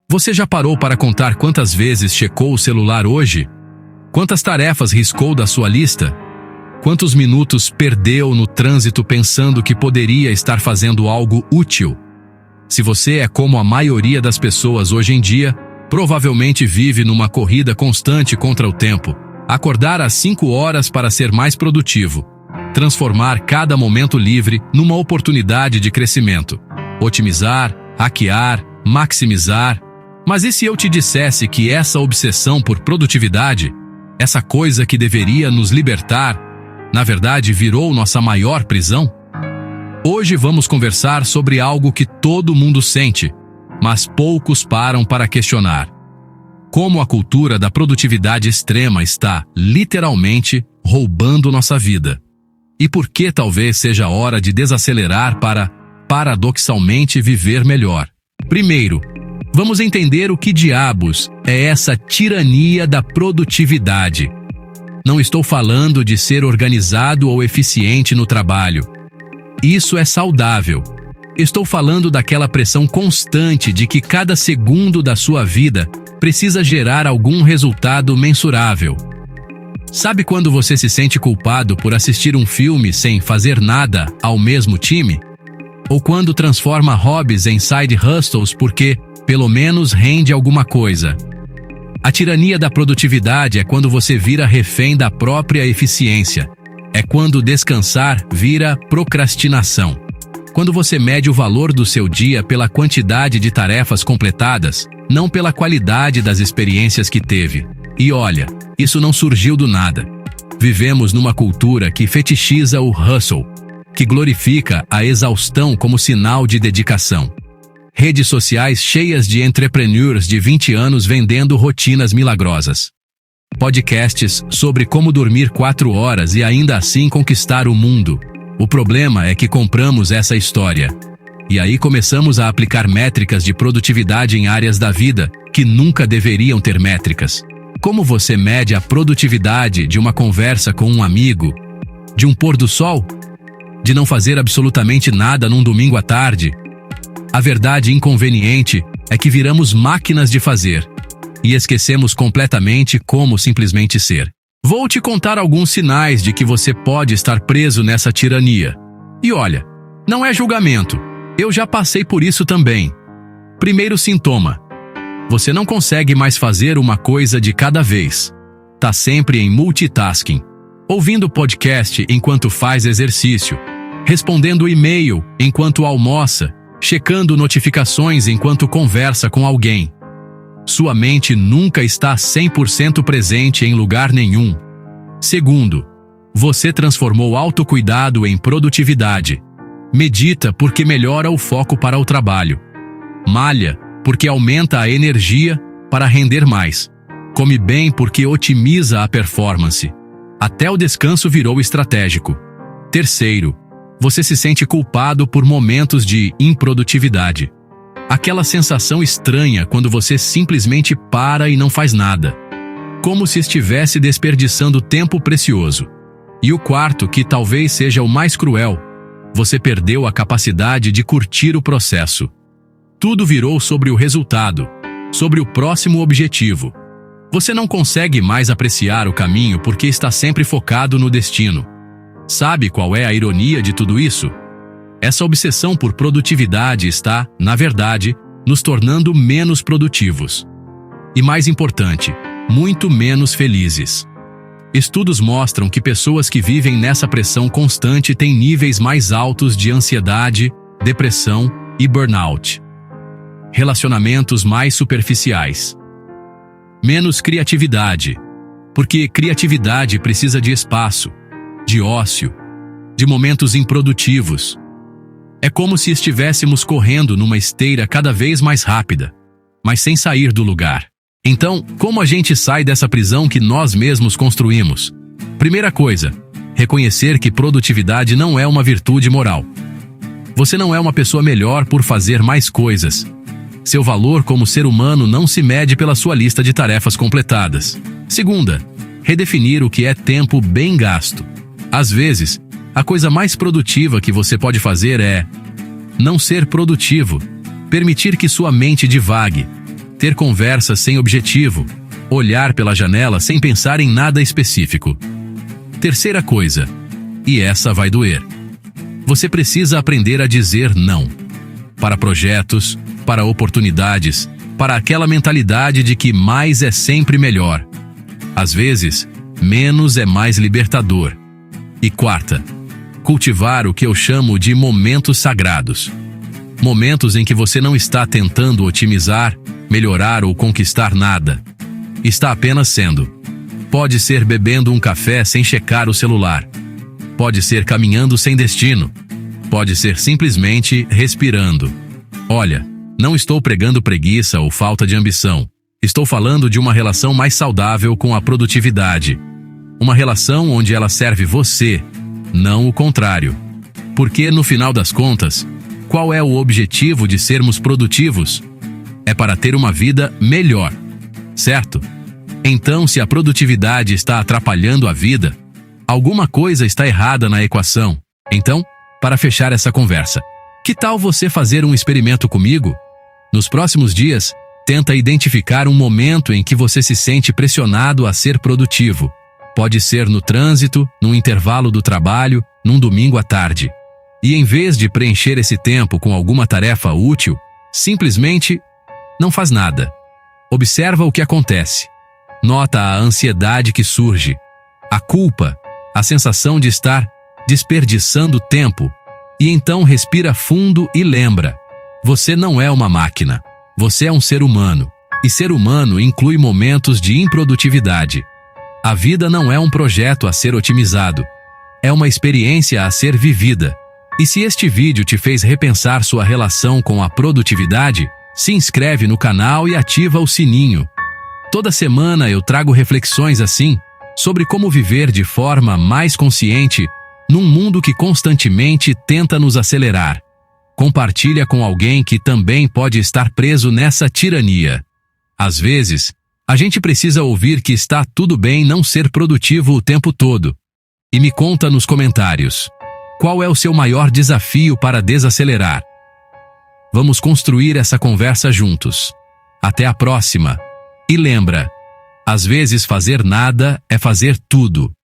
Você já parou para contar quantas vezes checou o celular hoje? Quantas tarefas riscou da sua lista? Quantos minutos perdeu no trânsito pensando que poderia estar fazendo algo útil? Se você é como a maioria das pessoas hoje em dia, provavelmente vive numa corrida constante contra o tempo. Acordar às 5 horas para ser mais produtivo. Transformar cada momento livre numa oportunidade de crescimento. Otimizar, hackear, maximizar. Mas e se eu te dissesse que essa obsessão por produtividade, essa coisa que deveria nos libertar, na verdade virou nossa maior prisão? Hoje vamos conversar sobre algo que todo mundo sente, mas poucos param para questionar. Como a cultura da produtividade extrema está, literalmente, roubando nossa vida. E por que talvez seja a hora de desacelerar para, paradoxalmente, viver melhor. Primeiro, vamos entender o que diabos é essa tirania da produtividade. Não estou falando de ser organizado ou eficiente no trabalho. Isso é saudável. Estou falando daquela pressão constante de que cada segundo da sua vida precisa gerar algum resultado mensurável. Sabe quando você se sente culpado por assistir um filme sem fazer nada ao mesmo time? Ou quando transforma hobbies em side hustles porque, pelo menos, rende alguma coisa? A tirania da produtividade é quando você vira refém da própria eficiência. É quando descansar vira procrastinação. Quando você mede o valor do seu dia pela quantidade de tarefas completadas, não pela qualidade das experiências que teve. E olha, isso não surgiu do nada. Vivemos numa cultura que fetichiza o hustle, que glorifica a exaustão como sinal de dedicação. Redes sociais cheias de entrepreneurs de 20 anos vendendo rotinas milagrosas. Podcasts sobre como dormir 4 horas e ainda assim conquistar o mundo. O problema é que compramos essa história. E aí começamos a aplicar métricas de produtividade em áreas da vida que nunca deveriam ter métricas. Como você mede a produtividade de uma conversa com um amigo? De um pôr do sol? De não fazer absolutamente nada num domingo à tarde? A verdade inconveniente é que viramos máquinas de fazer e esquecemos completamente como simplesmente ser. Vou te contar alguns sinais de que você pode estar preso nessa tirania. E olha, não é julgamento. Eu já passei por isso também. Primeiro sintoma. Você não consegue mais fazer uma coisa de cada vez. Tá sempre em multitasking. Ouvindo podcast enquanto faz exercício. Respondendo e-mail enquanto almoça. Checando notificações enquanto conversa com alguém. Sua mente nunca está 100% presente em lugar nenhum. Segundo, você transformou autocuidado em produtividade. Medita porque melhora o foco para o trabalho. Malha porque aumenta a energia para render mais. Come bem porque otimiza a performance. Até o descanso virou estratégico. Terceiro, você se sente culpado por momentos de improdutividade. Aquela sensação estranha quando você simplesmente para e não faz nada. Como se estivesse desperdiçando tempo precioso. E o quarto, que talvez seja o mais cruel, você perdeu a capacidade de curtir o processo. Tudo virou sobre o resultado, sobre o próximo objetivo. Você não consegue mais apreciar o caminho porque está sempre focado no destino. Sabe qual é a ironia de tudo isso? Essa obsessão por produtividade está, na verdade, nos tornando menos produtivos. E mais importante, muito menos felizes. Estudos mostram que pessoas que vivem nessa pressão constante têm níveis mais altos de ansiedade, depressão e burnout. Relacionamentos mais superficiais. Menos criatividade, porque criatividade precisa de espaço, de ócio, de momentos improdutivos. É como se estivéssemos correndo numa esteira cada vez mais rápida, mas sem sair do lugar. Então, como a gente sai dessa prisão que nós mesmos construímos? Primeira coisa, reconhecer que produtividade não é uma virtude moral. Você não é uma pessoa melhor por fazer mais coisas. Seu valor como ser humano não se mede pela sua lista de tarefas completadas. Segunda, redefinir o que é tempo bem gasto. Às vezes, a coisa mais produtiva que você pode fazer é não ser produtivo, permitir que sua mente divague, ter conversas sem objetivo, olhar pela janela sem pensar em nada específico. Terceira coisa, e essa vai doer. Você precisa aprender a dizer não. Para projetos, para oportunidades, para aquela mentalidade de que mais é sempre melhor. Às vezes, menos é mais libertador. E quarta, cultivar o que eu chamo de momentos sagrados. Momentos em que você não está tentando otimizar, melhorar ou conquistar nada. Está apenas sendo. Pode ser bebendo um café sem checar o celular. Pode ser caminhando sem destino. Pode ser simplesmente respirando. Olha, não estou pregando preguiça ou falta de ambição. Estou falando de uma relação mais saudável com a produtividade. Uma relação onde ela serve você, não o contrário. Porque, no final das contas, qual é o objetivo de sermos produtivos? É para ter uma vida melhor, certo? Então, se a produtividade está atrapalhando a vida, alguma coisa está errada na equação. Então, para fechar essa conversa, que tal você fazer um experimento comigo? Nos próximos dias, tenta identificar um momento em que você se sente pressionado a ser produtivo. Pode ser no trânsito, no intervalo do trabalho, num domingo à tarde. E em vez de preencher esse tempo com alguma tarefa útil, simplesmente não faz nada. Observa o que acontece. Nota a ansiedade que surge, a culpa, a sensação de estar desperdiçando tempo. E então respira fundo e lembra: você não é uma máquina. Você é um ser humano. E ser humano inclui momentos de improdutividade. A vida não é um projeto a ser otimizado. É uma experiência a ser vivida. E se este vídeo te fez repensar sua relação com a produtividade, se inscreve no canal e ativa o sininho. Toda semana eu trago reflexões assim, sobre como viver de forma mais consciente num mundo que constantemente tenta nos acelerar. Compartilha com alguém que também pode estar preso nessa tirania. Às vezes, a gente precisa ouvir que está tudo bem não ser produtivo o tempo todo. E me conta nos comentários: qual é o seu maior desafio para desacelerar? Vamos construir essa conversa juntos. Até a próxima. E lembra, às vezes fazer nada é fazer tudo.